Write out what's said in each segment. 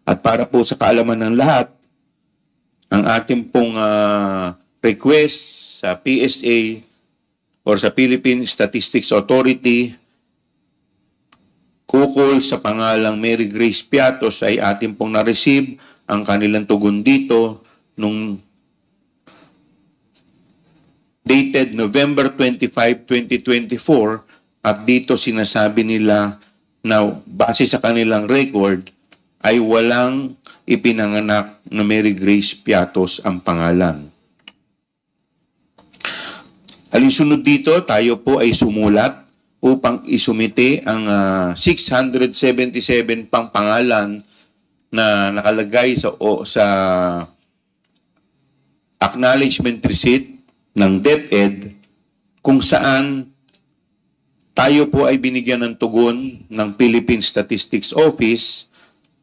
At para po sa kaalaman ng lahat, ang ating pong request sa PSA or sa Philippine Statistics Authority kukol sa pangalang Mary Grace Piatos ay ating pong na-receive ang kanilang tugon dito nung dated November 25, 2024 at dito sinasabi nila na base sa kanilang record ay walang ipinanganak na Mary Grace Piatos ang pangalan. Alinsunod dito, tayo po ay sumulat upang isumite ang 677 pang pangalan na nakalagay sa acknowledgement receipt ng DepEd kung saan tayo po ay binigyan ng tugon ng Philippine Statistics Office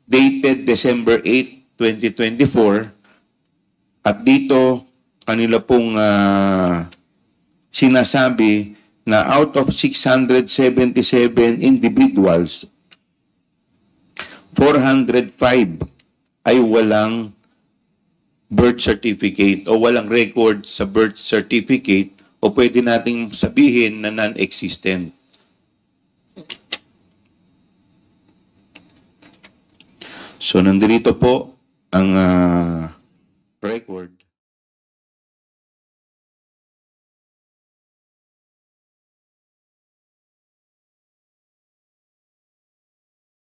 dated December 8, 2024 at dito kanila pong sinasabi na out of 677 individuals, 405 ay walang birth certificate o walang record sa birth certificate o pwede nating sabihin na non-existent. So, nandito po ang